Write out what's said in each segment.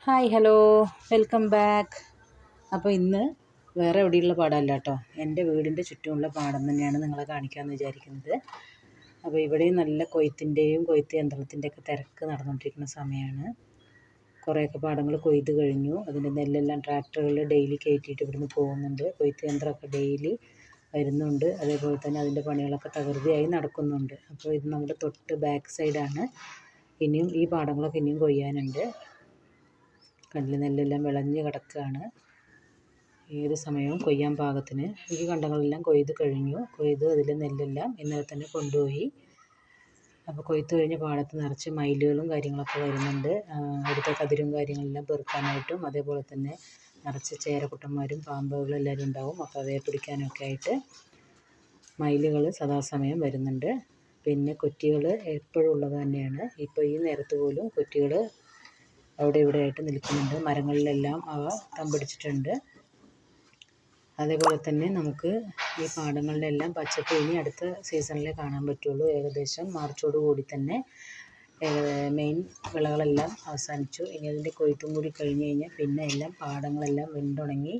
Hi hello welcome back. അപ്പോൾ ഇന്ന് വേറെ എവിടെയുള്ള പാടമല്ല കേട്ടോ, എൻ്റെ വീടിൻ്റെ ചുറ്റുമുള്ള പാടം തന്നെയാണ് നിങ്ങളെ കാണിക്കാമെന്ന് വിചാരിക്കുന്നത്. അപ്പോൾ ഇവിടെയും നല്ല കൊയ്ത്തിൻ്റെയും കൊയ്ത്ത് യന്ത്രത്തിൻ്റെയൊക്കെ തിരക്ക് നടന്നുകൊണ്ടിരിക്കുന്ന സമയമാണ്. കുറേയൊക്കെ പാടങ്ങൾ കൊയ്ത് കഴിഞ്ഞു. അതിൻ്റെ നെല്ലെല്ലാം ട്രാക്ടറുകളിൽ ഡെയിലി കയറ്റിയിട്ട് ഇവിടുന്ന് പോകുന്നുണ്ട്. കൊയ്ത്ത് യന്ത്രമൊക്കെ ഡെയിലി വരുന്നുണ്ട്. അതേപോലെ തന്നെ അതിൻ്റെ പണികളൊക്കെ തകൃതിയായി നടക്കുന്നുണ്ട്. അപ്പോൾ ഇത് നമ്മുടെ തൊട്ട് ബാക്ക് സൈഡാണ്. ഇനിയും ഈ പാടങ്ങളൊക്കെ ഇനിയും കൊയ്യാനുണ്ട്. കണ്ടില്ല, നെല്ലെല്ലാം വിളഞ്ഞ് കിടക്കുകയാണ്. ഏത് സമയവും കൊയ്യാൻ പാകത്തിന് ഈ കണ്ടങ്ങളെല്ലാം കൊയ്ത് കഴിഞ്ഞു. കൊയ്ത് അതിൽ നെല്ലെല്ലാം ഇന്നലെ തന്നെ കൊണ്ടുപോയി. അപ്പോൾ കൊയ്ത്ത് കഴിഞ്ഞ പാടത്ത് നിറച്ച് മയിലുകളും കാര്യങ്ങളൊക്കെ വരുന്നുണ്ട്. അവിടുത്തെ കതിരും കാര്യങ്ങളെല്ലാം പെറുക്കാനായിട്ടും അതേപോലെ തന്നെ നിറച്ച് ചേരക്കുട്ടന്മാരും പാമ്പുകളും എല്ലാവരും ഉണ്ടാവും. അപ്പോൾ അവയെ പിടിക്കാനൊക്കെ ആയിട്ട് മയിലുകൾ സദാസമയം വരുന്നുണ്ട്. പിന്നെ കൊറ്റികൾ എപ്പോഴും ഉള്ളത് തന്നെയാണ്. ഇപ്പോൾ ഈ നേരത്ത് പോലും കൊറ്റികൾ അവിടെ ഇവിടെ ആയിട്ട് നിൽക്കുന്നുണ്ട്. മരങ്ങളിലെല്ലാം അവ തമ്പടിച്ചിട്ടുണ്ട്. അതേപോലെ തന്നെ നമുക്ക് ഈ പാടങ്ങളിലെല്ലാം പച്ചപ്പ് ഇനി അടുത്ത സീസണിലേ കാണാൻ പറ്റുള്ളൂ. ഏകദേശം മാർച്ചോട് കൂടി തന്നെ മെയിൻ വിളകളെല്ലാം അവസാനിച്ചു. ഇനി അതിൻ്റെ കൊയ്ത്തും കൂടി കഴിഞ്ഞ് കഴിഞ്ഞാൽ പിന്നെ എല്ലാം പാടങ്ങളെല്ലാം വെന്തുണങ്ങി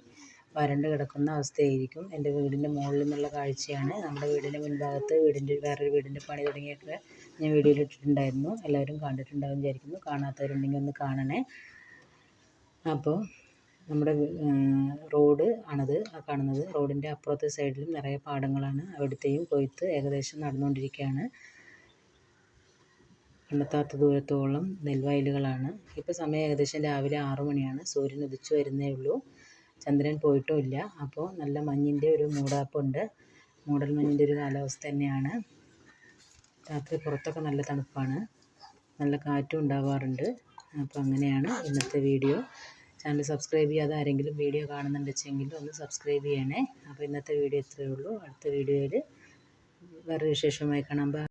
വരണ്ട് കിടക്കുന്ന അവസ്ഥയായിരിക്കും. എൻ്റെ വീടിൻ്റെ മുകളിൽ നിന്നുള്ള കാഴ്ചയാണ്. നമ്മുടെ വീടിൻ്റെ മുൻഭാഗത്ത് വേറൊരു വീടിൻ്റെ പണി തുടങ്ങിയൊക്കെ ഞാൻ വീഡിയോയിൽ ഇട്ടിട്ടുണ്ടായിരുന്നു. എല്ലാവരും കണ്ടിട്ടുണ്ടാവും വിചാരിക്കുന്നു. കാണാത്തവരുണ്ടെങ്കിൽ ഒന്ന് കാണണേ. അപ്പോൾ നമ്മുടെ റോഡ് ആണത് കാണുന്നത്. റോഡിൻ്റെ അപ്പുറത്തെ സൈഡിലും നിറയെ പാടങ്ങളാണ്. അവിടുത്തെയും കൊയ്ത്ത് ഏകദേശം നടന്നുകൊണ്ടിരിക്കുകയാണ്. കണ്ടെത്താത്ത ദൂരത്തോളം നെൽവയലുകളാണ്. ഇപ്പോൾ സമയം ഏകദേശം രാവിലെ 6 മണിയാണ്. സൂര്യൻ ഉദിച്ചു വരുന്നേ ഉള്ളൂ. ചന്ദ്രൻ പോയിട്ടുമില്ല. അപ്പോൾ നല്ല മഞ്ഞിൻ്റെ ഒരു മൂടാപ്പുണ്ട്. മൂടൽ മഞ്ഞിൻ്റെ ഒരു കാലാവസ്ഥ തന്നെയാണ്. രാത്രി പുറത്തൊക്കെ നല്ല തണുപ്പാണ്. നല്ല കാറ്റും ഉണ്ടാവാറുണ്ട്. അപ്പോൾ അങ്ങനെയാണ് ഇന്നത്തെ വീഡിയോ. ചാനൽ സബ്സ്ക്രൈബ് ചെയ്യാതെ ആരെങ്കിലും വീഡിയോ കാണുന്നുണ്ടെങ്കിൽ ഒന്ന് സബ്സ്ക്രൈബ് ചെയ്യണേ. അപ്പോൾ ഇന്നത്തെ വീഡിയോ ഇത്രയേ ഉള്ളൂ. അടുത്ത വീഡിയോയിൽ വേറെ വിശേഷമായി കാണാം.